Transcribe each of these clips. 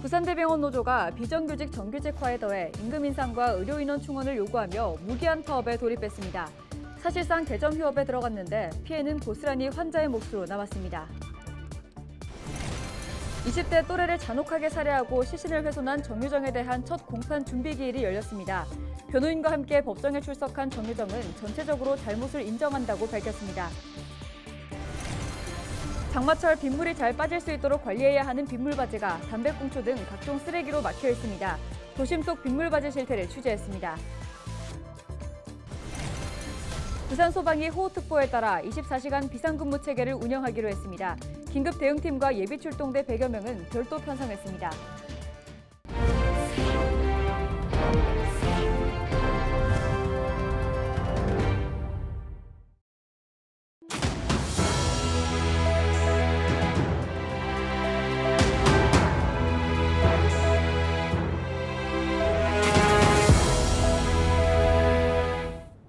부산대병원 노조가 비정규직 정규직화에 더해 임금 인상과 의료 인원 충원을 요구하며 무기한 파업에 돌입했습니다. 사실상 대점 휴업에 들어갔는데 피해는 고스란히 환자의 몫으로 남았습니다. 20대 또래를 잔혹하게 살해하고 시신을 훼손한 정유정에 대한 첫 공판 준비 기일이 열렸습니다. 변호인과 함께 법정에 출석한 정유정은 전체적으로 잘못을 인정한다고 밝혔습니다. 장마철 빗물이 잘 빠질 수 있도록 관리해야 하는 빗물바지가 담배꽁초 등 각종 쓰레기로 막혀 있습니다. 도심 속 빗물바지 실태를 취재했습니다. 부산 소방이 호우특보에 따라 24시간 비상근무 체계를 운영하기로 했습니다. 긴급 대응팀과 예비 출동대 100여 명은 별도 편성했습니다.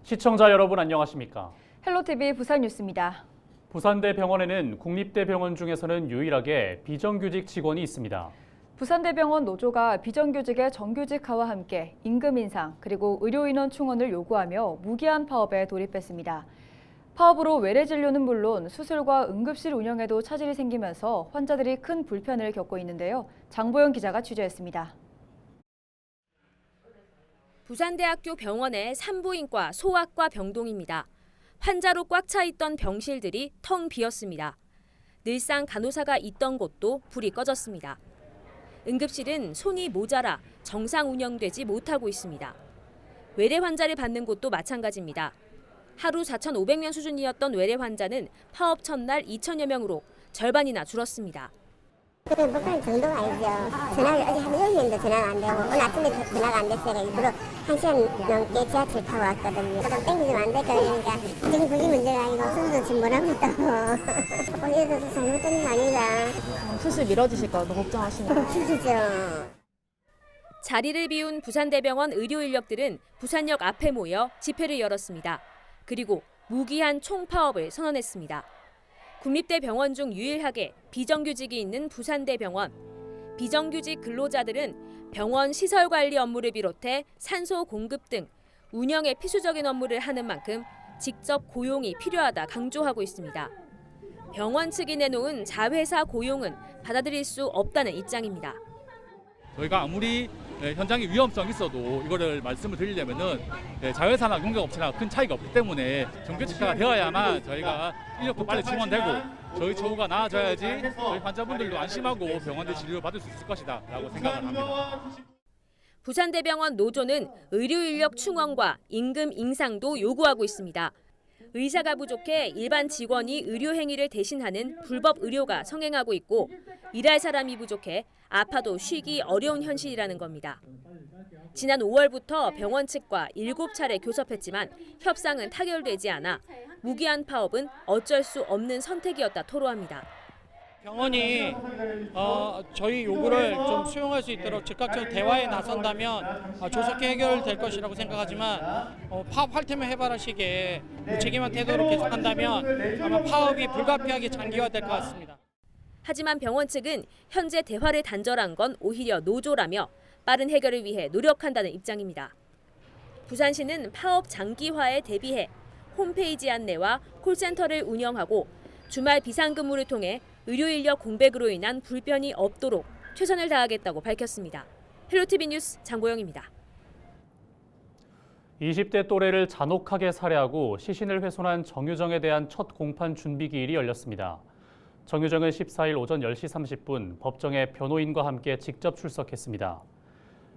시청자 여러분 안녕하십니까? 헬로티비 부산뉴스입니다. 부산대병원에는 국립대병원 중에서는 유일하게 비정규직 직원이 있습니다. 부산대병원 노조가 비정규직의 정규직화와 함께 임금 인상 그리고 의료인원 충원을 요구하며 무기한 파업에 돌입했습니다. 파업으로 외래 진료는 물론 수술과 응급실 운영에도 차질이 생기면서 환자들이 큰 불편을 겪고 있는데요. 장보영 기자가 취재했습니다. 부산대학교 병원의 산부인과, 소아과 병동입니다. 환자로 꽉 차 있던 병실들이 텅 비었습니다. 늘상 간호사가 있던 곳도 불이 꺼졌습니다. 응급실은 손이 모자라 정상 운영되지 못하고 있습니다. 외래 환자를 받는 곳도 마찬가지입니다. 하루 4,500명 수준이었던 외래 환자는 파업 첫날 2,000여 명으로 절반이나 줄었습니다. 그건 못하는 정도가 아니죠. 전화가 어제 한 7시인데 전화가 안 되고 오늘 아침에 전화가 안 됐어요. 일부러 1시간 넘게 지하철 타고 왔거든요. 그럼 땡기면 안 될까 그러니까 지금 그게 문제가 아니고 수술도 지금 못 하고 있다고. 어디에서도 잘못된 거 아니다. 수술 미뤄지실까 봐 걱정하시네요. 수술이죠. 자리를 비운 부산대병원 의료 인력들은 부산역 앞에 모여 집회를 열었습니다. 그리고 무기한 총파업을 선언했습니다. 국립대병원 중 유일하게 비정규직이 있는 부산대병원. 비정규직 근로자들은 병원 시설 관리 업무를 비롯해 산소 공급 등 운영에 필수적인 업무를 하는 만큼 직접 고용이 필요하다 강조하고 있습니다. 병원 측이 내놓은 자회사 고용은 받아들일 수 없다는 입장입니다. 저희가 아무리 현장에 위험성이 있어도 이거를 말씀을 드리려면은 자회사나 용역업체나 큰 차이가 없기 때문에 정규직화가 되어야만 저희가 인력도 빨리 충원되고 저희 처우가 나아져야지 저희 환자분들도 안심하고 병원에 진료를 받을 수 있을 것이다 라고 생각을 합니다. 부산대병원 노조는 의료 인력 충원과 임금 인상도 요구하고 있습니다. 의사가 부족해 일반 직원이 의료 행위를 대신하는 불법 의료가 성행하고 있고 일할 사람이 부족해 아파도 쉬기 어려운 현실이라는 겁니다. 지난 5월부터 병원 측과 7차례 교섭했지만 협상은 타결되지 않아 무기한 파업은 어쩔 수 없는 선택이었다 토로합니다. 병원이 저희 요구를 좀 수용할 수 있도록 즉각적 대화에 나선다면 조속히 해결될 것이라고 생각하지만 파업할 테면 해봐라 식의 무책임한 태도로 계속한다면 아마 파업이 불가피하게 장기화될 것 같습니다. 하지만 병원 측은 현재 대화를 단절한 건 오히려 노조라며 빠른 해결을 위해 노력한다는 입장입니다. 부산시는 파업 장기화에 대비해 홈페이지 안내와 콜센터를 운영하고 주말 비상근무를 통해 의료인력 공백으로 인한 불편이 없도록 최선을 다하겠다고 밝혔습니다. 헬로티비 뉴스 장보영입니다. 20대 또래를 잔혹하게 살해하고 시신을 훼손한 정유정에 대한 첫 공판 준비 기일이 열렸습니다. 정유정은 14일 오전 10시 30분 법정에 변호인과 함께 직접 출석했습니다.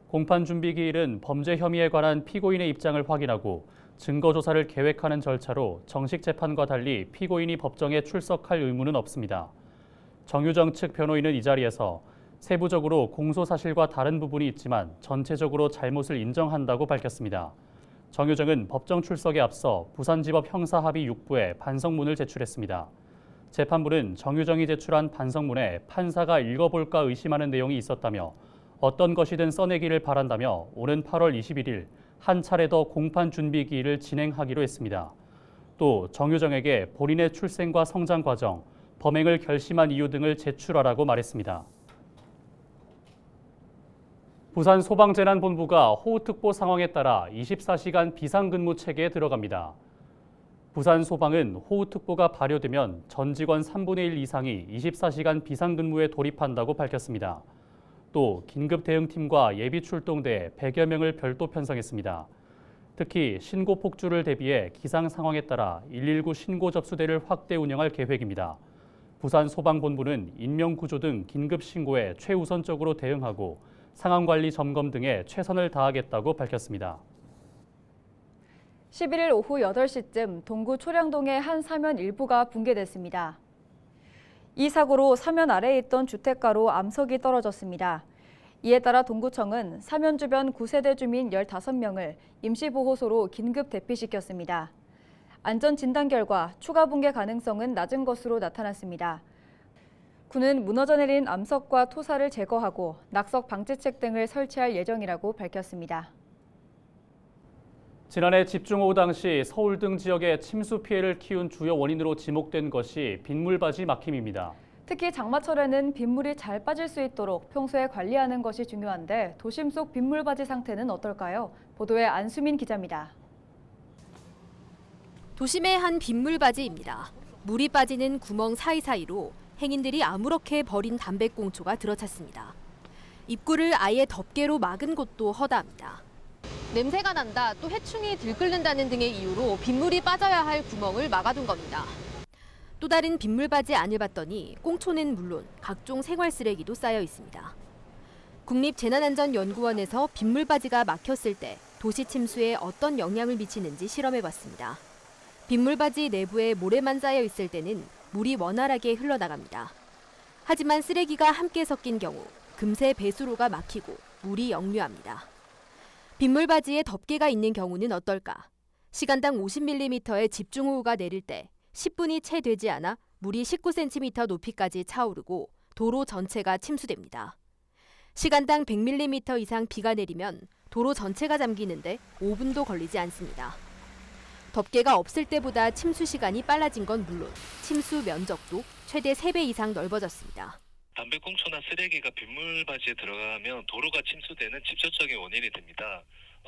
공판 준비 기일은 범죄 혐의에 관한 피고인의 입장을 확인하고 증거 조사를 계획하는 절차로 정식 재판과 달리 피고인이 법정에 출석할 의무는 없습니다. 정유정 측 변호인은 이 자리에서 세부적으로 공소 사실과 다른 부분이 있지만 전체적으로 잘못을 인정한다고 밝혔습니다. 정유정은 법정 출석에 앞서 부산지법 형사합의 6부에 반성문을 제출했습니다. 재판부는 정유정이 제출한 반성문에 판사가 읽어볼까 의심하는 내용이 있었다며 어떤 것이든 써내기를 바란다며 오는 8월 21일 한 차례 더 공판 준비 기일을 진행하기로 했습니다. 또 정유정에게 본인의 출생과 성장 과정, 범행을 결심한 이유 등을 제출하라고 말했습니다. 부산 소방재난본부가 호우특보 상황에 따라 24시간 비상근무 체계에 들어갑니다. 부산 소방은 호우특보가 발효되면 전 직원 3분의 1 이상이 24시간 비상근무에 돌입한다고 밝혔습니다. 또 긴급대응팀과 예비출동대 100여 명을 별도 편성했습니다. 특히 신고 폭주를 대비해 기상 상황에 따라 119 신고 접수대를 확대 운영할 계획입니다. 부산 소방본부는 인명구조 등 긴급 신고에 최우선적으로 대응하고 상황관리 점검 등에 최선을 다하겠다고 밝혔습니다. 11일 오후 8시쯤 동구 초량동의 한 사면 일부가 붕괴됐습니다. 이 사고로 사면 아래에 있던 주택가로 암석이 떨어졌습니다. 이에 따라 동구청은 사면 주변 9세대 주민 15명을 임시보호소로 긴급 대피시켰습니다. 안전진단 결과 추가 붕괴 가능성은 낮은 것으로 나타났습니다. 군은 무너져 내린 암석과 토사를 제거하고 낙석 방지책 등을 설치할 예정이라고 밝혔습니다. 지난해 집중호우 당시 서울 등 지역에 침수 피해를 키운 주요 원인으로 지목된 것이 빗물바지 막힘입니다. 특히 장마철에는 빗물이 잘 빠질 수 있도록 평소에 관리하는 것이 중요한데 도심 속 빗물바지 상태는 어떨까요? 보도에 안수민 기자입니다. 도심의 한 빗물바지입니다. 물이 빠지는 구멍 사이사이로 행인들이 아무렇게 버린 담배꽁초가 들어찼습니다. 입구를 아예 덮개로 막은 곳도 허다합니다. 냄새가 난다, 또 해충이 들끓는다는 등의 이유로 빗물이 빠져야 할 구멍을 막아둔 겁니다. 또 다른 빗물바지 안을 봤더니 꽁초는 물론 각종 생활 쓰레기도 쌓여 있습니다. 국립재난안전연구원에서 빗물바지가 막혔을 때 도시 침수에 어떤 영향을 미치는지 실험해봤습니다. 빗물바지 내부에 모래만 쌓여 있을 때는 물이 원활하게 흘러나갑니다. 하지만 쓰레기가 함께 섞인 경우 금세 배수로가 막히고 물이 역류합니다. 빗물바지에 덮개가 있는 경우는 어떨까? 시간당 50mm의 집중호우가 내릴 때 10분이 채 되지 않아 물이 19cm 높이까지 차오르고 도로 전체가 침수됩니다. 시간당 100mm 이상 비가 내리면 도로 전체가 잠기는데 5분도 걸리지 않습니다. 덮개가 없을 때보다 침수 시간이 빨라진 건 물론 침수 면적도 최대 3배 이상 넓어졌습니다. 담배꽁초나 쓰레기가 빗물바지에 들어가면 도로가 침수되는 직접적인 원인이 됩니다.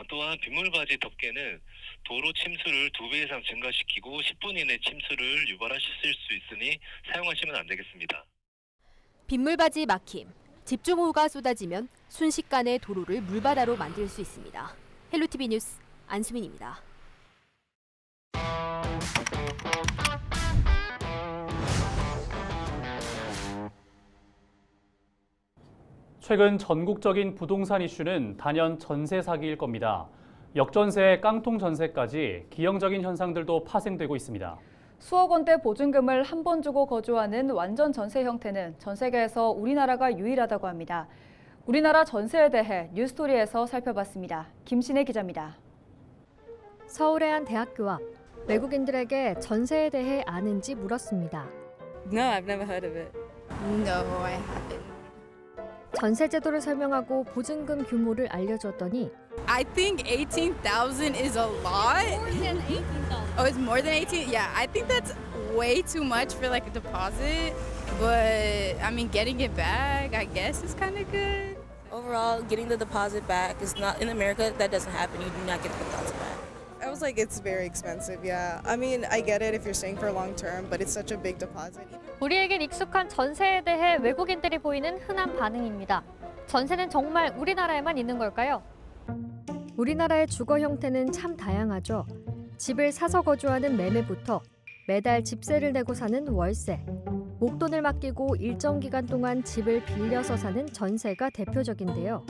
또한 빗물바지 덮개는 도로 침수를 2배 이상 증가시키고 10분 이내 침수를 유발하실 수 있으니 사용하시면 안 되겠습니다. 빗물바지 막힘, 집중호우가 쏟아지면 순식간에 도로를 물바다로 만들 수 있습니다. 헬로티비 뉴스 안수민입니다. 최근 전국적인 부동산 이슈는 단연 전세 사기일 겁니다. 역전세, 깡통 전세까지 기형적인 현상들도 파생되고 있습니다. 수억 원대 보증금을 한 번 주고 거주하는 완전 전세 형태는 전 세계에서 우리나라가 유일하다고 합니다. 우리나라 전세에 대해 뉴스토리에서 살펴봤습니다. 김신혜 기자입니다. 서울의 한 대학교 앞, 외국인들에게 전세에 대해 아는지 물었습니다. No, I've never heard of it. No, I haven't. 전세 제도를 설명하고 보증금 규모를 알려줬더니 I think 18,000 is a lot. More than 18,000. Oh, it's more than 18? Yeah, I think that's way too much for like a deposit. But I mean, getting it back, I guess, is kind of good. Overall, getting the deposit back is not in America. That doesn't happen. You do not get the deposit back. I was like, it's very expensive, yeah. I mean, I get it if you're staying for long term, but it's such a big deposit. 우리에겐 익숙한 전세에 대해 외국인들이 보이는 흔한 반응입니다. 전세는 정말 우리나라에만 있는 걸까요? 우리나라의 주거 형태는 참 다양하죠. 집을 사서 거주하는 매매부터 매달 집세를 내고 사는 월세, 목돈을 맡기고 일정 기간 동안 집을 빌려서 사는 전세가 대표적인데요.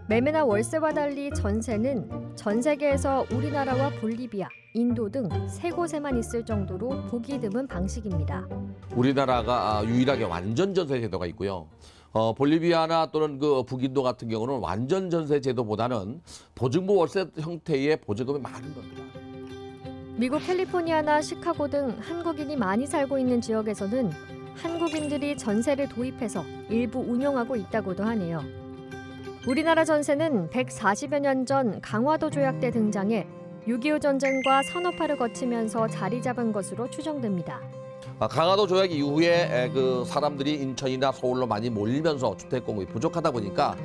매매나 월세와 달리 전세는 전 세계에서 우리나라와 볼리비아, 인도 등 세 곳에만 있을 정도로 보기 드문 방식입니다. 우리나라가 유일하게 완전 전세 제도가 있고요. 볼리비아나 또는 그 북인도 같은 경우는 완전 전세 제도보다는 보증부 월세 형태의 보증금이 많은 겁니다. 미국 캘리포니아나 시카고 등 한국인이 많이 살고 있는 지역에서는 한국인들이 전세를 도입해서 일부 운영하고 있다고도 하네요. 우리나라 전세는 140여 년 전 강화도 조약 때 등장해 6.25 전쟁과 산업화를 거치면서 자리 잡은 것으로 추정됩니다. 강화도 조약 이후에 그 사람들이 인천이나 서울로 많이 몰리면서 주택 공급이 부족하다 보니까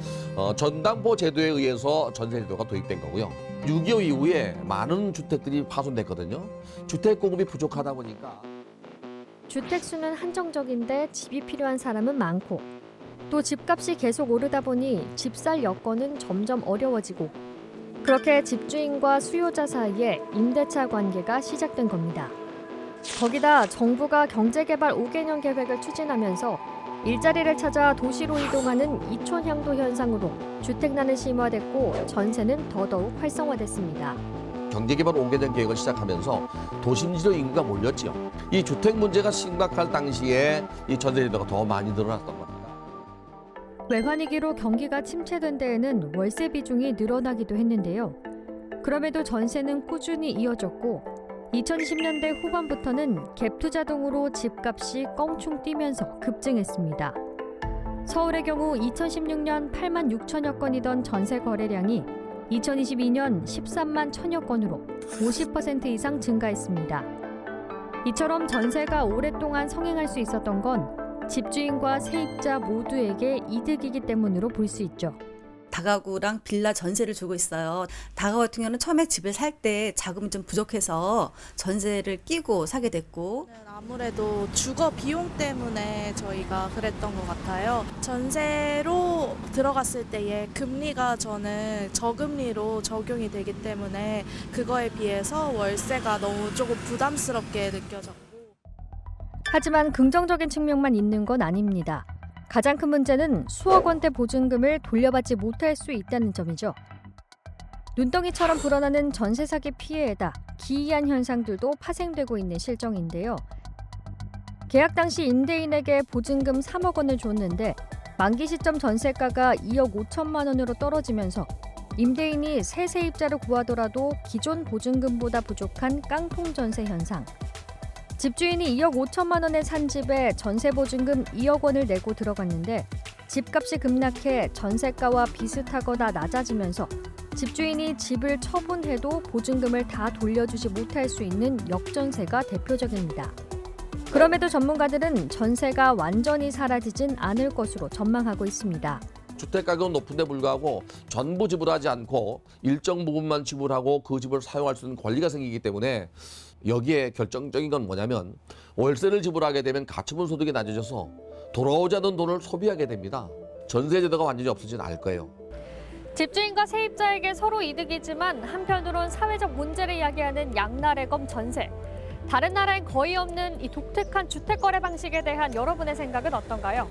전당포 제도에 의해서 전세 제도가 도입된 거고요. 6.25 이후에 많은 주택들이 파손됐거든요. 주택 공급이 부족하다 보니까 주택 수는 한정적인데 집이 필요한 사람은 많고 또 집값이 계속 오르다 보니 집 살 여건은 점점 어려워지고 그렇게 집주인과 수요자 사이에 임대차 관계가 시작된 겁니다. 거기다 정부가 경제개발 5개년 계획을 추진하면서 일자리를 찾아 도시로 이동하는 이촌향도 현상으로 주택난은 심화됐고 전세는 더더욱 활성화됐습니다. 경제개발 5개년 계획을 시작하면서 도심지로 인구가 몰렸지요. 이 주택 문제가 심각할 당시에 이 전세 제도가 더 많이 늘어났던 겁니다. 외환위기로 경기가 침체된 데에는 월세 비중이 늘어나기도 했는데요. 그럼에도 전세는 꾸준히 이어졌고 2010년대 후반부터는 갭 투자 등으로 집값이 껑충 뛰면서 급증했습니다. 서울의 경우 2016년 8만 6천여 건이던 전세 거래량이 2022년 13만 1천여 건으로 50% 이상 증가했습니다. 이처럼 전세가 오랫동안 성행할 수 있었던 건 집주인과 세입자 모두에게 이득이기 때문으로 볼 수 있죠. 다가구랑 빌라 전세를 주고 있어요. 다가구 같은 경우는 처음에 집을 살 때 자금이 좀 부족해서 전세를 끼고 사게 됐고 아무래도 주거 비용 때문에 저희가 그랬던 것 같아요. 전세로 들어갔을 때의 금리가 저는 저금리로 적용이 되기 때문에 그거에 비해서 월세가 너무 조금 부담스럽게 느껴졌고. 하지만 긍정적인 측면만 있는 건 아닙니다. 가장 큰 문제는 수억 원대 보증금을 돌려받지 못할 수 있다는 점이죠. 눈덩이처럼 불어나는 전세 사기 피해에다 기이한 현상들도 파생되고 있는 실정인데요. 계약 당시 임대인에게 보증금 3억 원을 줬는데 만기 시점 전세가가 2억 5천만 원으로 떨어지면서 임대인이 새 세입자를 구하더라도 기존 보증금보다 부족한 깡통 전세 현상. 집주인이 2억 5천만 원에 산 집에 전세 보증금 2억 원을 내고 들어갔는데 집값이 급락해 전세가와 비슷하거나 낮아지면서 집주인이 집을 처분해도 보증금을 다 돌려주지 못할 수 있는 역전세가 대표적입니다. 그럼에도 전문가들은 전세가 완전히 사라지진 않을 것으로 전망하고 있습니다. 주택 가격은 높은데 불구하고 전부 지불하지 않고 일정 부분만 지불하고 그 집을 사용할 수 있는 권리가 생기기 때문에 여기에 결정적인 건 뭐냐면 월세를 지불하게 되면 가처분 소득이 낮아져서 돌아오지 않은 돈을 소비하게 됩니다. 전세 제도가 완전히 없어지진 않을 거예요. 집주인과 세입자에게 서로 이득이지만 한편으론 사회적 문제를 야기하는 양날의 검 전세. 다른 나라엔 거의 없는 이 독특한 주택 거래 방식에 대한 여러분의 생각은 어떤가요?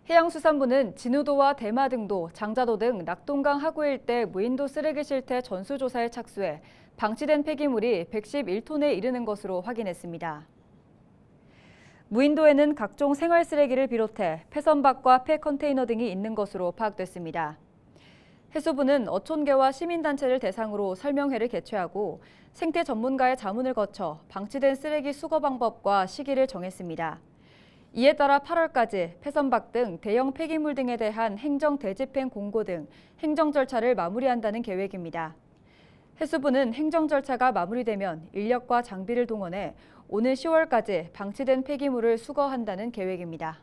해양수산부는 진우도와 대마등도, 장자도 등 낙동강 하구 일대 무인도 쓰레기 실태 전수조사에 착수해 방치된 폐기물이 111톤에 이르는 것으로 확인했습니다. 무인도에는 각종 생활 쓰레기를 비롯해 폐선박과 폐컨테이너 등이 있는 것으로 파악됐습니다. 해수부는 어촌계와 시민단체를 대상으로 설명회를 개최하고 생태 전문가의 자문을 거쳐 방치된 쓰레기 수거 방법과 시기를 정했습니다. 이에 따라 8월까지 폐선박 등 대형 폐기물 등에 대한 행정 대집행 공고 등 행정 절차를 마무리한다는 계획입니다. 해수부는 행정 절차가 마무리되면 인력과 장비를 동원해 오는 10월까지 방치된 폐기물을 수거한다는 계획입니다.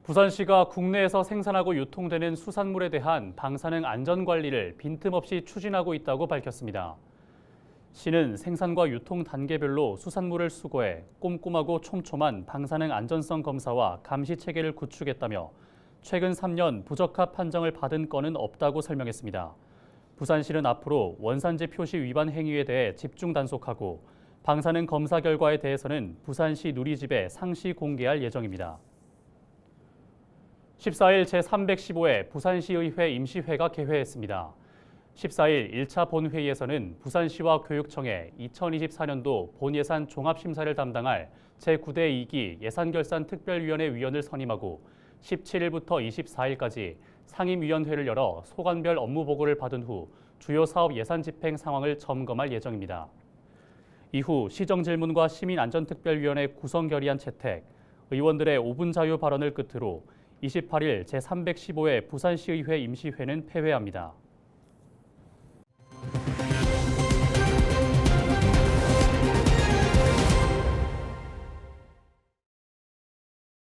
부산시가 국내에서 생산하고 유통되는 수산물에 대한 방사능 안전관리를 빈틈없이 추진하고 있다고 밝혔습니다. 시는 생산과 유통 단계별로 수산물을 수거해 꼼꼼하고 촘촘한 방사능 안전성 검사와 감시 체계를 구축했다며 최근 3년 부적합 판정을 받은 건은 없다고 설명했습니다. 부산시는 앞으로 원산지 표시 위반 행위에 대해 집중 단속하고 방사능 검사 결과에 대해서는 부산시 누리집에 상시 공개할 예정입니다. 14일 제315회 부산시의회 임시회가 개회했습니다. 14일 1차 본회의에서는 부산시와 교육청에 2024년도 본예산 종합심사를 담당할 제9대 2기 예산결산특별위원회 위원을 선임하고 17일부터 24일까지 상임위원회를 열어 소관별 업무 보고를 받은 후 주요 사업 예산 집행 상황을 점검할 예정입니다. 이후 시정질문과 시민안전특별위원회 구성 결의안 채택, 의원들의 5분 자유 발언을 끝으로 28일 제315회 부산시의회 임시회는 폐회합니다.